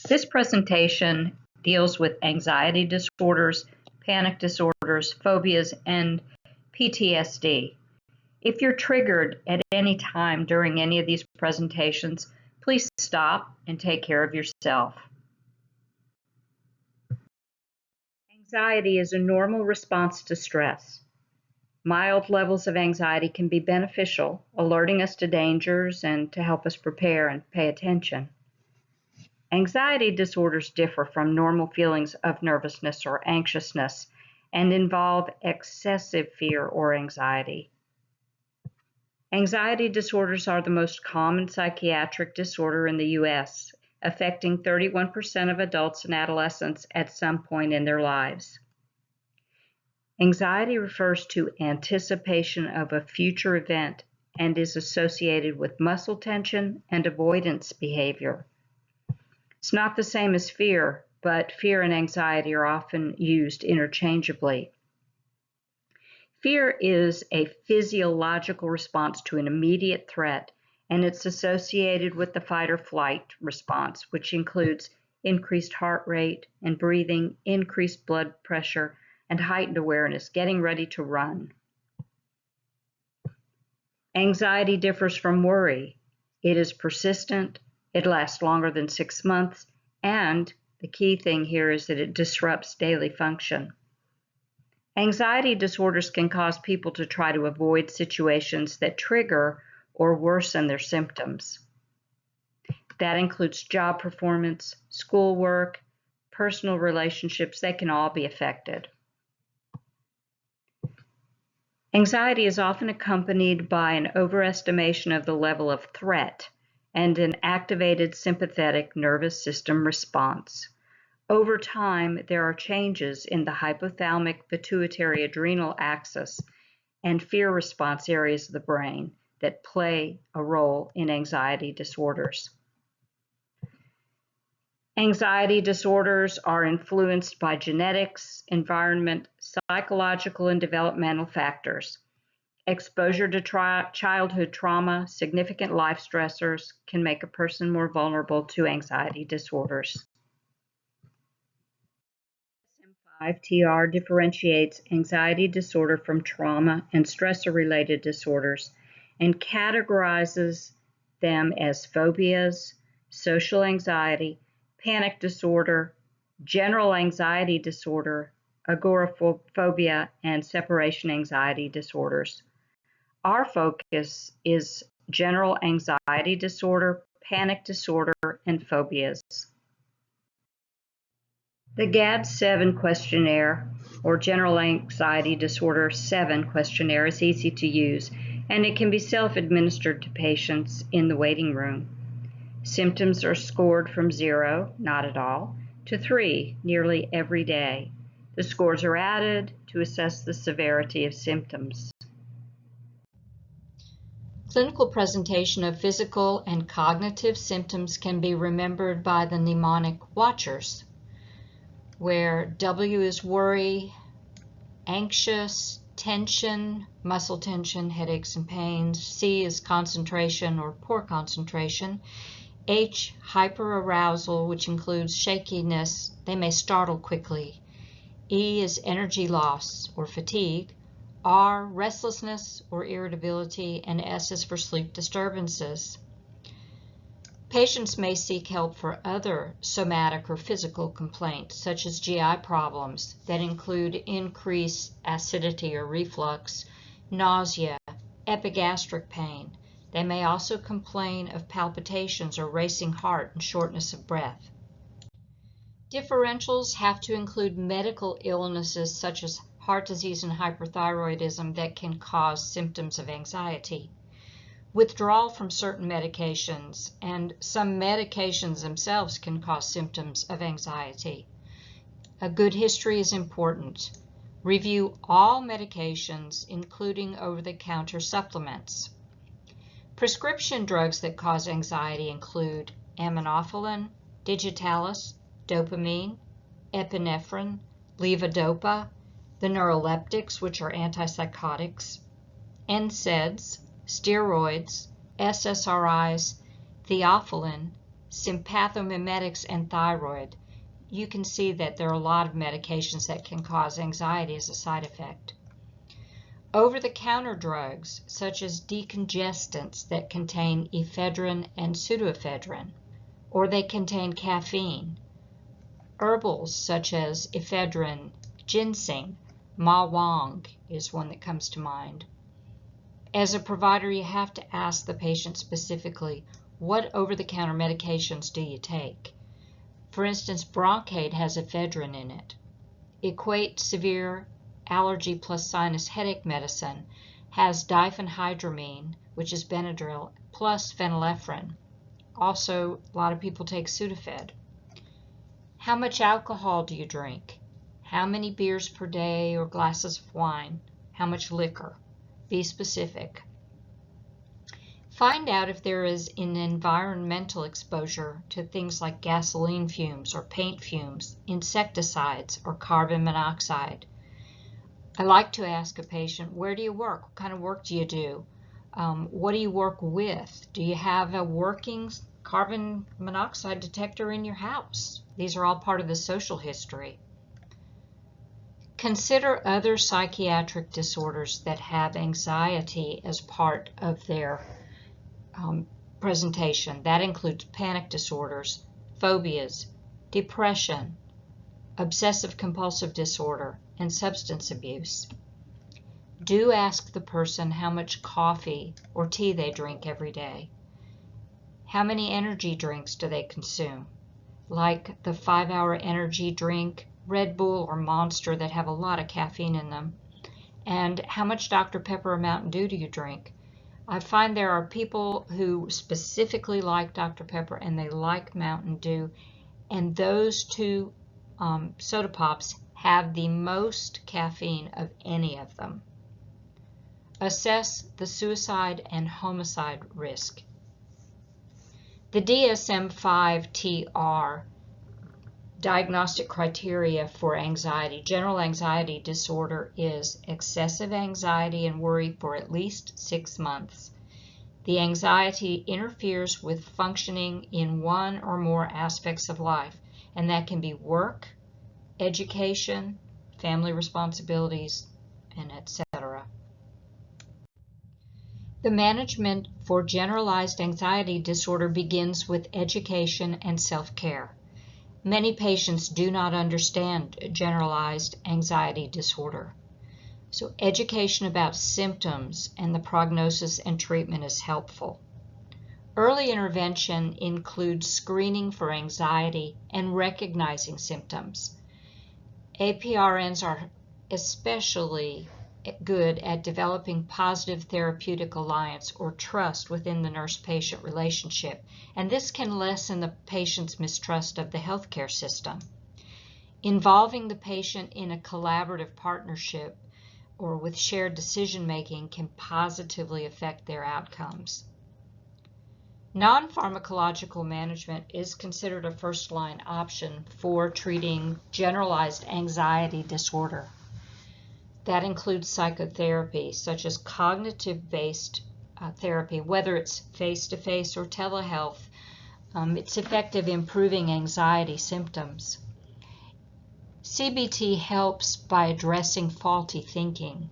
This presentation deals with anxiety disorders, panic disorders, phobias, and PTSD. If you're triggered at any time during any of these presentations, please stop and take care of yourself. Anxiety is a normal response to stress. Mild levels of anxiety can be beneficial, alerting us to dangers and to help us prepare and pay attention. Anxiety disorders differ from normal feelings of nervousness or anxiousness and involve excessive fear or anxiety. Anxiety disorders are the most common psychiatric disorder in the U.S., affecting 31% of adults and adolescents at some point in their lives. Anxiety refers to anticipation of a future event and is associated with muscle tension and avoidance behavior. It's not the same as fear, but fear and anxiety are often used interchangeably. Fear is a physiological response to an immediate threat, and it's associated with the fight or flight response, which includes increased heart rate and breathing, increased blood pressure, and heightened awareness, getting ready to run. Anxiety differs from worry. It is persistent, it lasts longer than 6 months, and the key thing here is that it disrupts daily function. Anxiety disorders can cause people to try to avoid situations that trigger or worsen their symptoms. That includes job performance, schoolwork, personal relationships. They can all be affected. Anxiety is often accompanied by an overestimation of the level of threat and an activated sympathetic nervous system response. Over time, there are changes in the hypothalamic pituitary adrenal axis and fear response areas of the brain that play a role in anxiety disorders. Anxiety disorders are influenced by genetics, environment, psychological and developmental factors. Exposure to childhood trauma, significant life stressors can make a person more vulnerable to anxiety disorders. DSM-5-TR differentiates anxiety disorder from trauma and stressor-related disorders and categorizes them as phobias, social anxiety, panic disorder, general anxiety disorder, agoraphobia, and separation anxiety disorders. Our focus is general anxiety disorder, panic disorder, and phobias. The GAD-7 questionnaire, or General Anxiety Disorder 7 questionnaire, is easy to use, and it can be self-administered to patients in the waiting room. Symptoms are scored from 0, not at all, to 3, nearly every day. The scores are added to assess the severity of symptoms. Clinical presentation of physical and cognitive symptoms can be remembered by the mnemonic watchers, where W is worry, anxious, tension, muscle tension, headaches and pains. C is concentration or poor concentration. H, hyperarousal, which includes shakiness. They may startle quickly. E is energy loss or fatigue. R, restlessness or irritability, and S is for sleep disturbances. Patients may seek help for other somatic or physical complaints, such as GI problems that include increased acidity or reflux, nausea, epigastric pain. They may also complain of palpitations or racing heart and shortness of breath. Differentials have to include medical illnesses such as heart disease and hyperthyroidism that can cause symptoms of anxiety. Withdrawal from certain medications, and some medications themselves can cause symptoms of anxiety. A good history is important. Review all medications, including over-the-counter supplements. Prescription drugs that cause anxiety include aminophylline, digitalis, dopamine, epinephrine, levodopa, the neuroleptics, which are antipsychotics, NSAIDs, steroids, SSRIs, theophylline, sympathomimetics, and thyroid. You can see that there are a lot of medications that can cause anxiety as a side effect. Over-the-counter drugs, such as decongestants that contain ephedrine and pseudoephedrine, or they contain caffeine. Herbals such as ephedrine, ginseng, ma huang is one that comes to mind. As a provider, you have to ask the patient specifically, what over-the-counter medications do you take? For instance, Broncaid has ephedrine in it. Equate severe allergy plus sinus headache medicine has diphenhydramine, which is Benadryl, plus phenylephrine. Also, a lot of people take Sudafed. How much alcohol do you drink? How many beers per day or glasses of wine? How much liquor? Be specific. Find out if there is an environmental exposure to things like gasoline fumes or paint fumes, insecticides, or carbon monoxide. I like to ask a patient, where do you work? What kind of work do you do? What do you work with? Do you have a working carbon monoxide detector in your house? These are all part of the social history. Consider other psychiatric disorders that have anxiety as part of their presentation. That includes panic disorders, phobias, depression, obsessive-compulsive disorder, and substance abuse. Do ask the person how much coffee or tea they drink every day. How many energy drinks do they consume? Like the 5-Hour Energy drink, Red Bull, or Monster that have a lot of caffeine in them. And how much Dr. Pepper or Mountain Dew do you drink? I find there are people who specifically like Dr. Pepper and they like Mountain Dew, and those two soda pops have the most caffeine of any of them. Assess the suicide and homicide risk. The DSM-5-TR diagnostic criteria for anxiety, general anxiety disorder, is excessive anxiety and worry for at least 6 months. The anxiety interferes with functioning in one or more aspects of life, and that can be work, education, family responsibilities, and etc. The management for generalized anxiety disorder begins with education and self-care. Many patients do not understand generalized anxiety disorder. So education about symptoms and the prognosis and treatment is helpful. Early intervention includes screening for anxiety and recognizing symptoms. APRNs are especially good at developing positive therapeutic alliance or trust within the nurse-patient relationship, and this can lessen the patient's mistrust of the healthcare system. Involving the patient in a collaborative partnership or with shared decision-making can positively affect their outcomes. Non-pharmacological management is considered a first-line option for treating generalized anxiety disorder. That includes psychotherapy, such as cognitive-based therapy, whether it's face-to-face or telehealth. It's effective in improving anxiety symptoms. CBT helps by addressing faulty thinking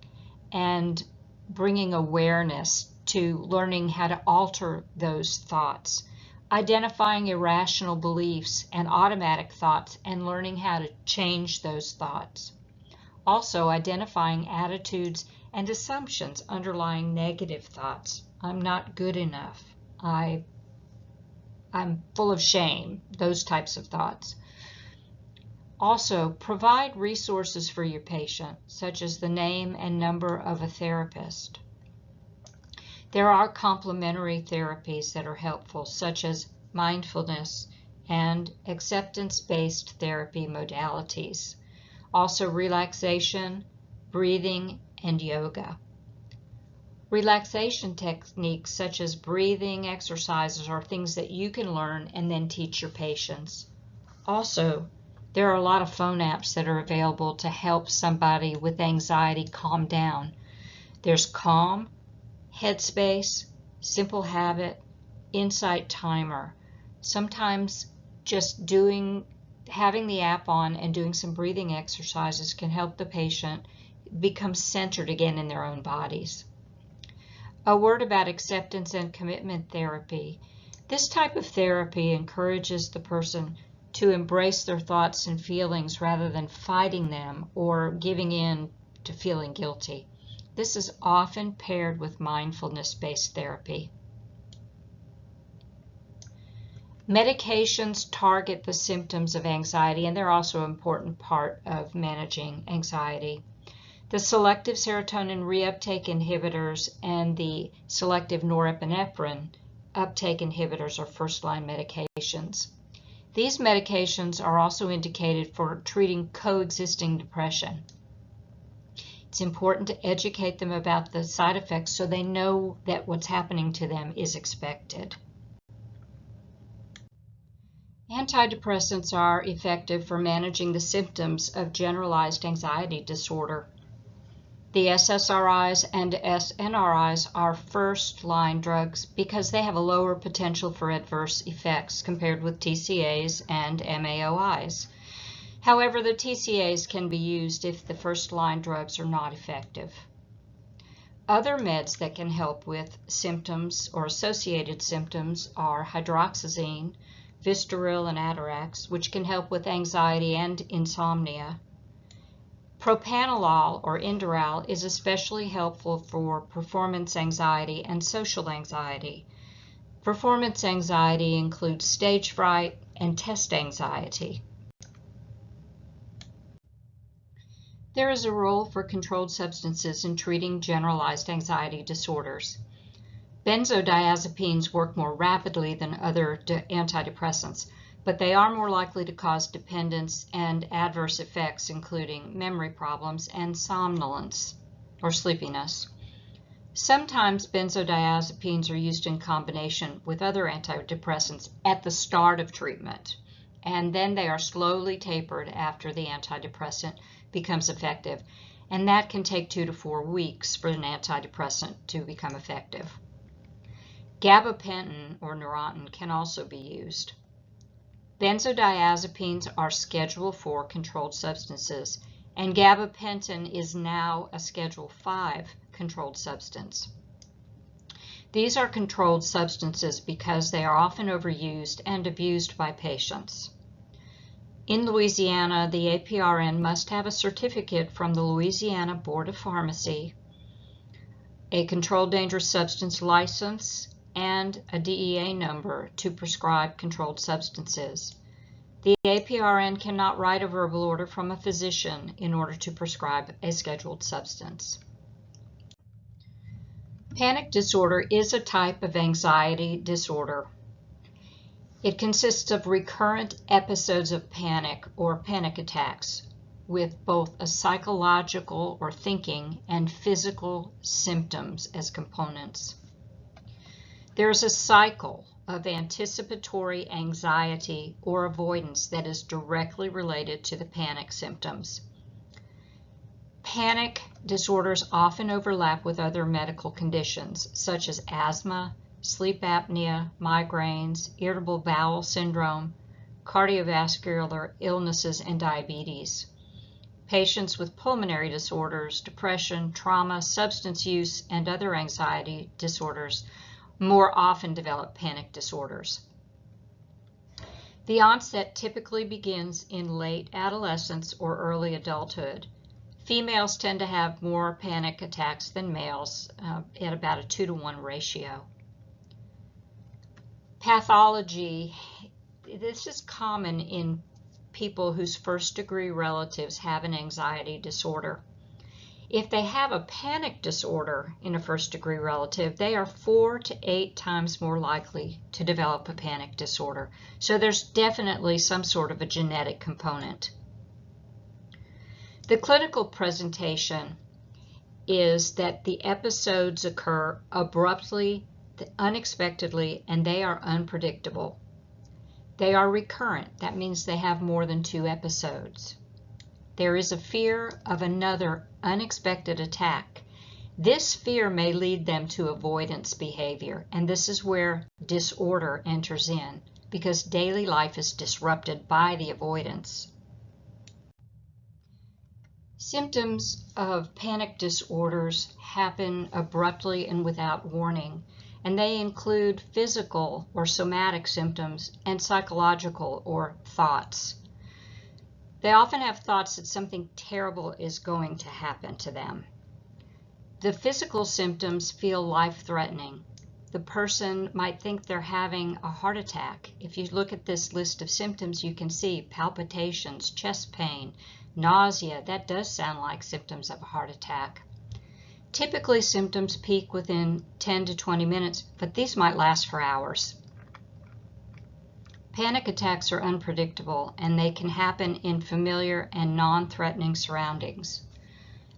and bringing awareness to learning how to alter those thoughts, identifying irrational beliefs and automatic thoughts and learning how to change those thoughts. Also, identifying attitudes and assumptions underlying negative thoughts. I'm not good enough. I'm full of shame, those types of thoughts. Also, provide resources for your patient, such as the name and number of a therapist. There are complementary therapies that are helpful, such as mindfulness and acceptance-based therapy modalities. Also, relaxation, breathing, and yoga. Relaxation techniques such as breathing exercises are things that you can learn and then teach your patients. Also, there are a lot of phone apps that are available to help somebody with anxiety calm down. There's Calm, Headspace, Simple Habit, Insight Timer. Sometimes just having the app on and doing some breathing exercises can help the patient become centered again in their own bodies. A word about acceptance and commitment therapy. This type of therapy encourages the person to embrace their thoughts and feelings rather than fighting them or giving in to feeling guilty. This is often paired with mindfulness-based therapy. Medications target the symptoms of anxiety, and they're also an important part of managing anxiety. The selective serotonin reuptake inhibitors and the selective norepinephrine uptake inhibitors are first-line medications. These medications are also indicated for treating coexisting depression. It's important to educate them about the side effects so they know that what's happening to them is expected. Antidepressants are effective for managing the symptoms of generalized anxiety disorder. The SSRIs and SNRIs are first-line drugs because they have a lower potential for adverse effects compared with TCAs and MAOIs. However, the TCAs can be used if the first-line drugs are not effective. Other meds that can help with symptoms or associated symptoms are hydroxyzine, Vistaril, and Atarax, which can help with anxiety and insomnia. Propanolol or Inderal is especially helpful for performance anxiety and social anxiety. Performance anxiety includes stage fright and test anxiety. There is a role for controlled substances in treating generalized anxiety disorders. Benzodiazepines work more rapidly than other antidepressants, but they are more likely to cause dependence and adverse effects, including memory problems and somnolence or sleepiness. Sometimes benzodiazepines are used in combination with other antidepressants at the start of treatment, and then they are slowly tapered after the antidepressant becomes effective, and that can take 2 to 4 weeks for an antidepressant to become effective. Gabapentin or Neurontin can also be used. Benzodiazepines are Schedule IV controlled substances, and gabapentin is now a Schedule V controlled substance. These are controlled substances because they are often overused and abused by patients. In Louisiana, the APRN must have a certificate from the Louisiana Board of Pharmacy, a Controlled Dangerous Substance license, and a DEA number to prescribe controlled substances. The APRN cannot write a verbal order from a physician in order to prescribe a scheduled substance. Panic disorder is a type of anxiety disorder. It consists of recurrent episodes of panic or panic attacks with both a psychological or thinking and physical symptoms as components. There's a cycle of anticipatory anxiety or avoidance that is directly related to the panic symptoms. Panic disorders often overlap with other medical conditions such as asthma, sleep apnea, migraines, irritable bowel syndrome, cardiovascular illnesses, and diabetes. Patients with pulmonary disorders, depression, trauma, substance use, and other anxiety disorders more often develop panic disorders. The onset typically begins in late adolescence or early adulthood. Females tend to have more panic attacks than males at about a 2-to-1 ratio. Pathology. This is common in people whose first-degree relatives have an anxiety disorder. If they have a panic disorder in a first-degree relative, they are 4 to 8 times more likely to develop a panic disorder. So there's definitely some sort of a genetic component. The clinical presentation is that the episodes occur abruptly, unexpectedly, and they are unpredictable. They are recurrent. That means they have more than 2 episodes. There is a fear of another unexpected attack. This fear may lead them to avoidance behavior, and this is where disorder enters in. because daily life is disrupted by the avoidance. Symptoms of panic disorders happen abruptly and without warning, and they include physical or somatic symptoms and psychological or thoughts. They often have thoughts that something terrible is going to happen to them. The physical symptoms feel life-threatening. The person might think they're having a heart attack. If you look at this list of symptoms, you can see palpitations, chest pain, nausea. That does sound like symptoms of a heart attack. Typically, symptoms peak within 10 to 20 minutes, but these might last for hours. Panic attacks are unpredictable, and they can happen in familiar and non-threatening surroundings.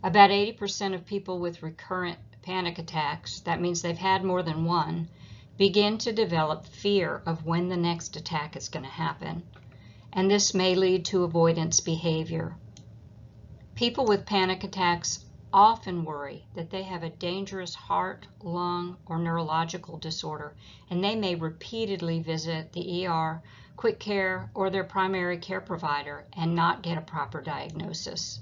About 80% of people with recurrent panic attacks, that means they've had more than one, begin to develop fear of when the next attack is going to happen, and this may lead to avoidance behavior. People with panic attacks often worry that they have a dangerous heart, lung, or neurological disorder, and they may repeatedly visit the ER, quick care, or their primary care provider and not get a proper diagnosis.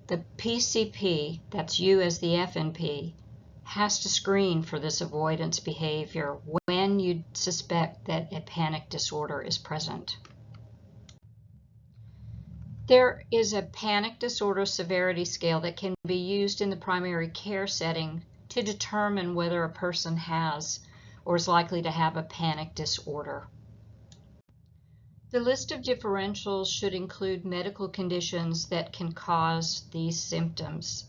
The PCP, that's you as the FNP, has to screen for this avoidance behavior when you suspect that a panic disorder is present. There is a panic disorder severity scale that can be used in the primary care setting to determine whether a person has or is likely to have a panic disorder. The list of differentials should include medical conditions that can cause these symptoms.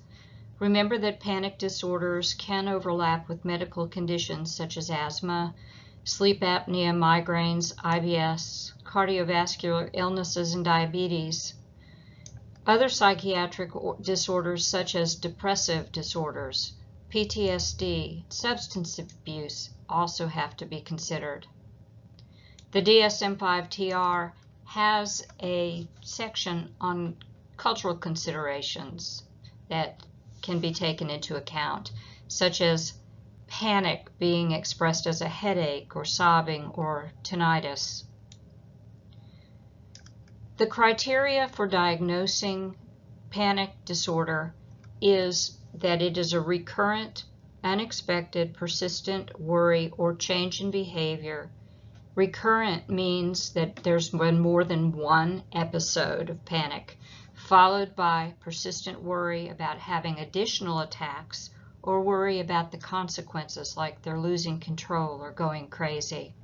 Remember that panic disorders can overlap with medical conditions such as asthma, sleep apnea, migraines, IBS, cardiovascular illnesses, and diabetes. Other psychiatric disorders such as depressive disorders, PTSD, substance abuse also have to be considered. The DSM-5-TR has a section on cultural considerations that can be taken into account, such as panic being expressed as a headache or sobbing or tinnitus. The criteria for diagnosing panic disorder is that it is a recurrent, unexpected, persistent worry or change in behavior. Recurrent means that there's been more than one episode of panic, followed by persistent worry about having additional attacks or worry about the consequences, like they're losing control or going crazy.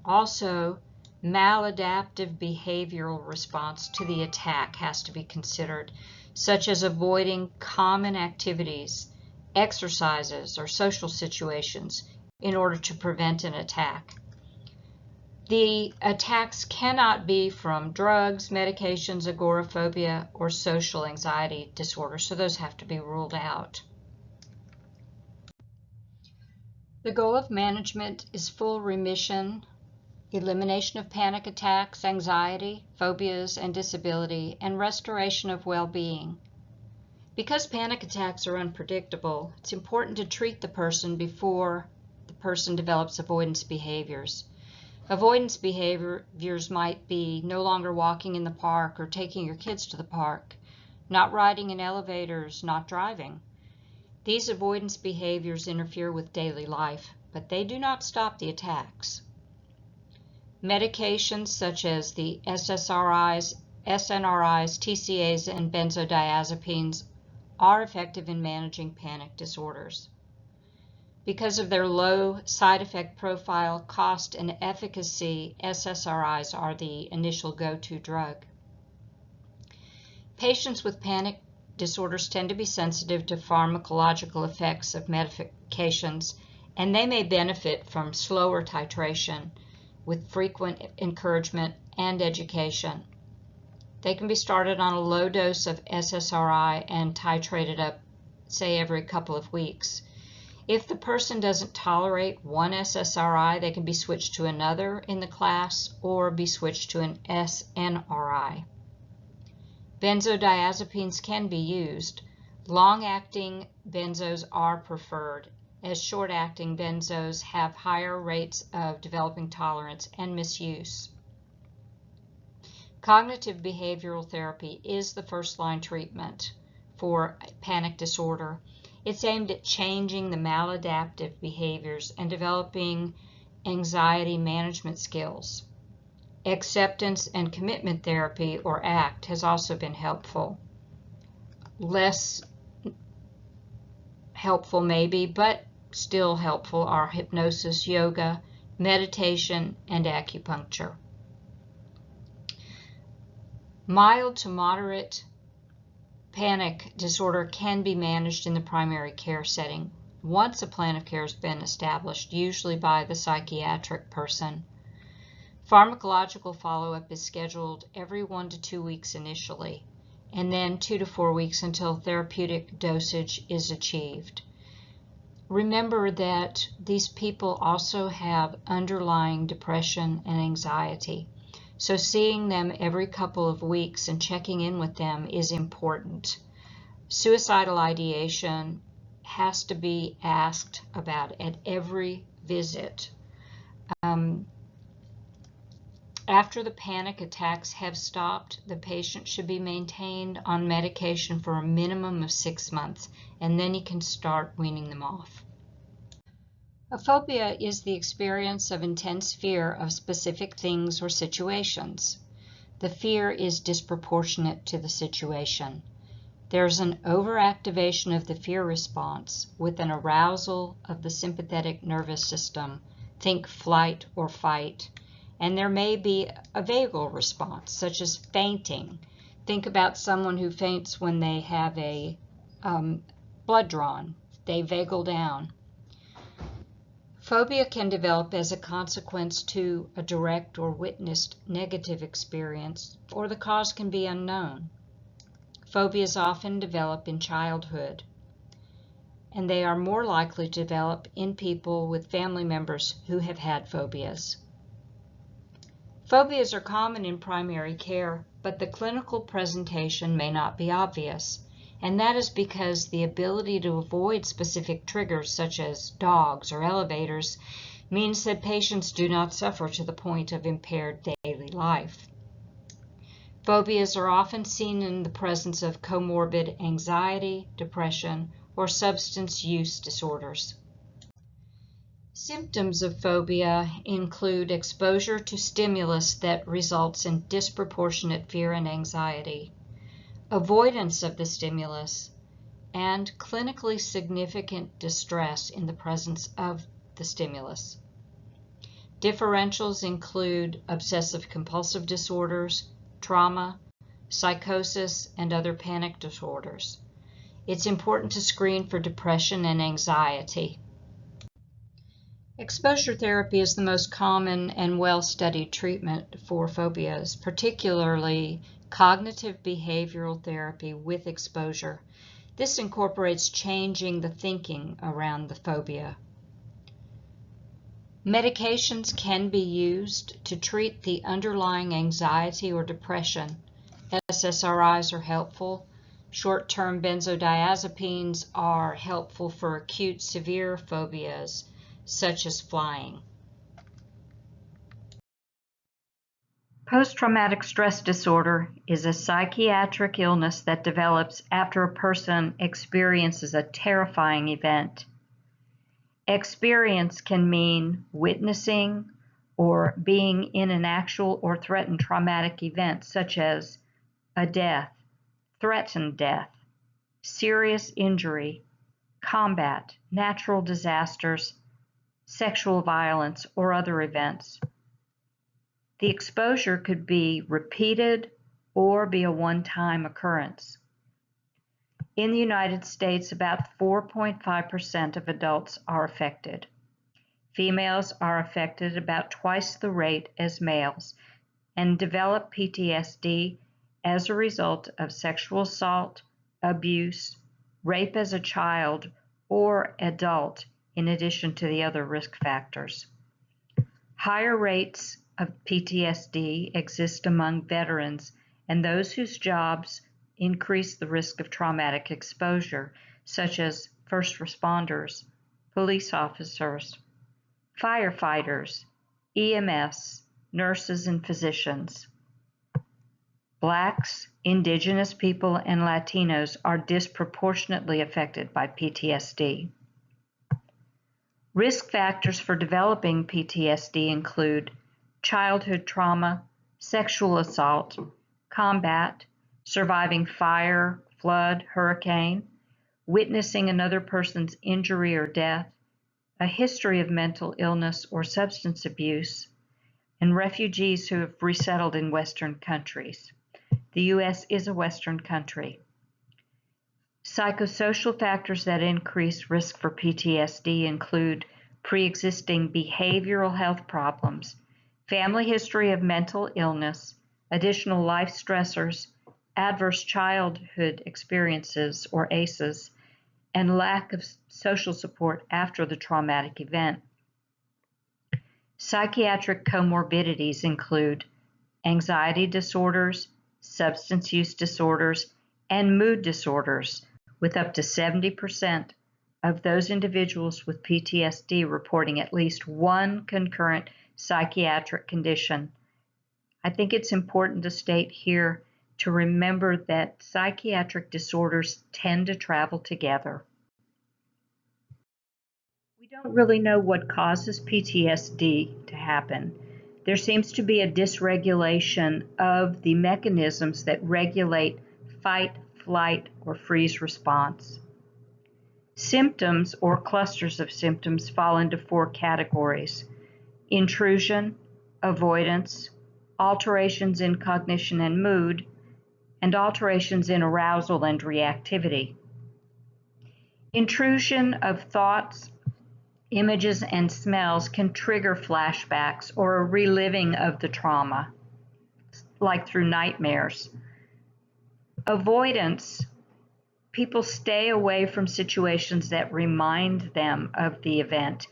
Also, maladaptive behavioral response to the attack has to be considered, such as avoiding common activities, exercises, or social situations in order to prevent an attack. The attacks cannot be from drugs, medications, agoraphobia, or social anxiety disorder, so those have to be ruled out. The goal of management is full remission, elimination of panic attacks, anxiety, phobias, and disability, and restoration of well-being. Because panic attacks are unpredictable, it's important to treat the person before the person develops avoidance behaviors. Avoidance behaviors might be no longer walking in the park or taking your kids to the park, not riding in elevators, not driving. These avoidance behaviors interfere with daily life, but they do not stop the attacks. Medications such as the SSRIs, SNRIs, TCAs, and benzodiazepines are effective in managing panic disorders. Because of their low side effect profile, cost, and efficacy, SSRIs are the initial go-to drug. Patients with panic disorders tend to be sensitive to pharmacological effects of medications, and they may benefit from slower titration with frequent encouragement and education. They can be started on a low dose of SSRI and titrated up, say, every couple of weeks. If the person doesn't tolerate one SSRI, they can be switched to another in the class or be switched to an SNRI. Benzodiazepines can be used. Long-acting benzos are preferred, as short-acting benzos have higher rates of developing tolerance and misuse. Cognitive behavioral therapy is the first-line treatment for panic disorder. It's aimed at changing the maladaptive behaviors and developing anxiety management skills. Acceptance and commitment therapy, or ACT, has also been helpful. Less helpful maybe, but still helpful, are hypnosis, yoga, meditation, and acupuncture. Mild to moderate panic disorder can be managed in the primary care setting once a plan of care has been established, usually by the psychiatric person. Pharmacological follow-up is scheduled every 1 to 2 weeks initially, and then 2 to 4 weeks until therapeutic dosage is achieved. Remember that these people also have underlying depression and anxiety, so seeing them every couple of weeks and checking in with them is important. Suicidal ideation has to be asked about at every visit. After the panic attacks have stopped, the patient should be maintained on medication for a minimum of 6 months, and then you can start weaning them off. A phobia is the experience of intense fear of specific things or situations. The fear is disproportionate to the situation. There's an overactivation of the fear response with an arousal of the sympathetic nervous system, think flight or fight, and there may be a vagal response, such as fainting. Think about someone who faints when they have a blood drawn. They vagal down. Phobia can develop as a consequence to a direct or witnessed negative experience, or the cause can be unknown. Phobias often develop in childhood, and they are more likely to develop in people with family members who have had phobias. Phobias are common in primary care, but the clinical presentation may not be obvious, and that is because the ability to avoid specific triggers such as dogs or elevators means that patients do not suffer to the point of impaired daily life. Phobias are often seen in the presence of comorbid anxiety, depression, or substance use disorders. Symptoms of phobia include exposure to stimulus that results in disproportionate fear and anxiety, avoidance of the stimulus, and clinically significant distress in the presence of the stimulus. Differentials include obsessive-compulsive disorders, trauma, psychosis, and other panic disorders. It's important to screen for depression and anxiety. Exposure therapy is the most common and well-studied treatment for phobias, particularly cognitive behavioral therapy with exposure. This incorporates changing the thinking around the phobia. Medications can be used to treat the underlying anxiety or depression. SSRIs are helpful. Short-term benzodiazepines are helpful for acute severe phobias, such as flying. Post-traumatic stress disorder is a psychiatric illness that develops after a person experiences a terrifying event. Experience can mean witnessing or being in an actual or threatened traumatic event, such as a death, threatened death, serious injury, combat, natural disasters, sexual violence, or other events. The exposure could be repeated or be a one-time occurrence. In the United States, about 4.5% of adults are affected. Females are affected about twice the rate as males and develop PTSD as a result of sexual assault, abuse, rape as a child or adult, in addition to the other risk factors. Higher rates of PTSD exist among veterans and those whose jobs increase the risk of traumatic exposure, such as first responders, police officers, firefighters, EMS, nurses, and physicians. Blacks, Indigenous people, and Latinos are disproportionately affected by PTSD. Risk factors for developing PTSD include childhood trauma, sexual assault, combat, surviving fire, flood, hurricane, witnessing another person's injury or death, a history of mental illness or substance abuse, and refugees who have resettled in Western countries. The U.S. is a Western country. Psychosocial factors that increase risk for PTSD include pre-existing behavioral health problems, family history of mental illness, additional life stressors, adverse childhood experiences or ACEs, and lack of social support after the traumatic event. Psychiatric comorbidities include anxiety disorders, substance use disorders, and mood disorders, with up to 70% of those individuals with PTSD reporting at least one concurrent psychiatric condition. I think it's important to state here to remember that psychiatric disorders tend to travel together. We don't really know what causes PTSD to happen. There seems to be a dysregulation of the mechanisms that regulate fight, flight, or freeze response. Symptoms or clusters of symptoms fall into 4 categories: intrusion, avoidance, alterations in cognition and mood, and alterations in arousal and reactivity. Intrusion of thoughts, images, and smells can trigger flashbacks or a reliving of the trauma, like through nightmares. Avoidance, people stay away from situations that remind them of the event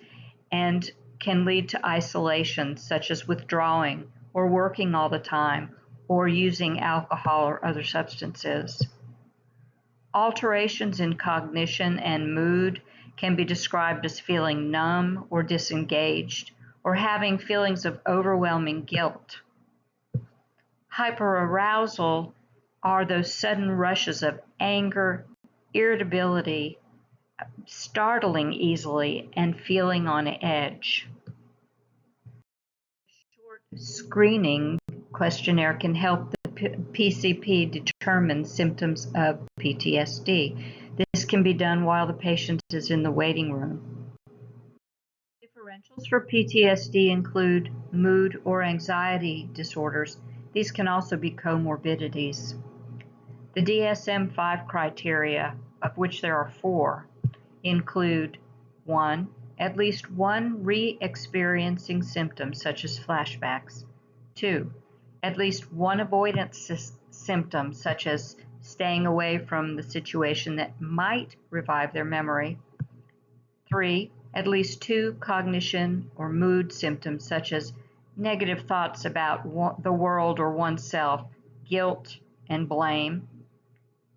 and can lead to isolation, such as withdrawing or working all the time or using alcohol or other substances. Alterations in cognition and mood can be described as feeling numb or disengaged, or having feelings of overwhelming guilt. Hyperarousal are those sudden rushes of anger, irritability, startling easily, and feeling on edge. A short screening questionnaire can help the PCP determine symptoms of PTSD. This can be done while the patient is in the waiting room. Differentials for PTSD include mood or anxiety disorders. These can also be comorbidities. The DSM-5 criteria, of which there are 4, include 1. At least one re-experiencing symptom, such as flashbacks. 2. At least one avoidance symptom, such as staying away from the situation that might revive their memory. 3. At least 2 cognition or mood symptoms, such as negative thoughts about the world or oneself, guilt and blame.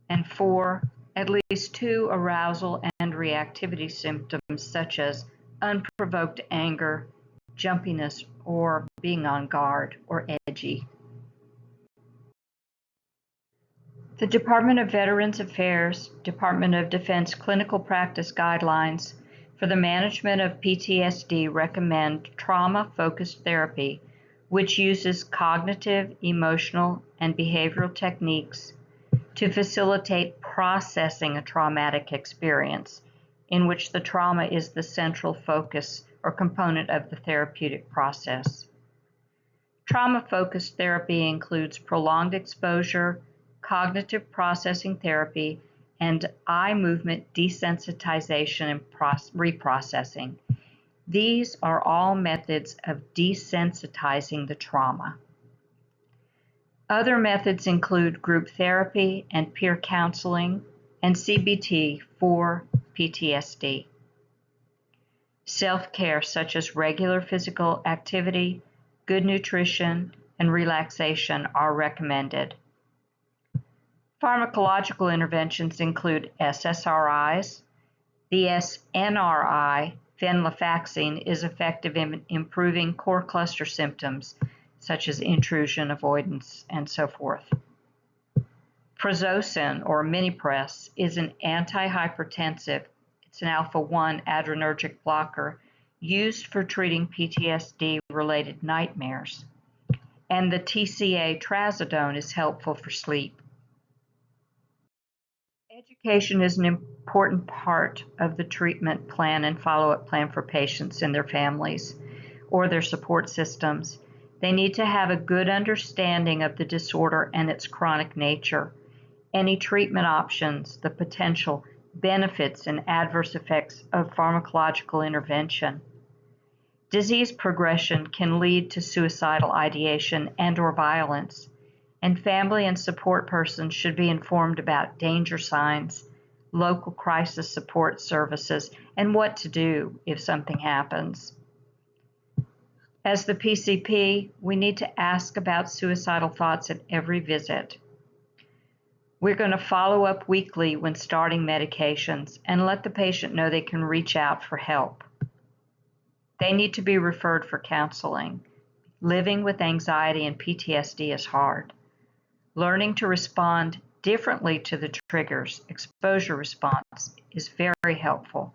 And 4. At least 2 arousal and reactivity symptoms, such as unprovoked anger, jumpiness, or being on guard or edgy. The Department of Veterans Affairs, Department of Defense clinical practice guidelines for the management of PTSD recommend trauma-focused therapy, which uses cognitive, emotional, and behavioral techniques to facilitate processing a traumatic experience, in which the trauma is the central focus or component of the therapeutic process. Trauma-focused therapy includes prolonged exposure, cognitive processing therapy, and eye movement desensitization and reprocessing. These are all methods of desensitizing the trauma. Other methods include group therapy and peer counseling and CBT for PTSD. Self-care, such as regular physical activity, good nutrition, and relaxation, are recommended. Pharmacological interventions include SSRIs, The SNRI, venlafaxine, is effective in improving core cluster symptoms such as intrusion, avoidance, and so forth. Prazosin, or Minipress, is an antihypertensive. It's an alpha-1 adrenergic blocker used for treating PTSD-related nightmares. And the TCA trazodone is helpful for sleep. Education is an important part of the treatment plan and follow-up plan for patients and their families or their support systems. They need to have a good understanding of the disorder and its chronic nature, any treatment options, the potential benefits and adverse effects of pharmacological intervention. Disease progression can lead to suicidal ideation and/or violence, and family and support persons should be informed about danger signs, local crisis support services, and what to do if something happens. As the PCP, we need to ask about suicidal thoughts at every visit. We're going to follow up weekly when starting medications and let the patient know they can reach out for help. They need to be referred for counseling. Living with anxiety and PTSD is hard. Learning to respond differently to the triggers, exposure response, is very helpful.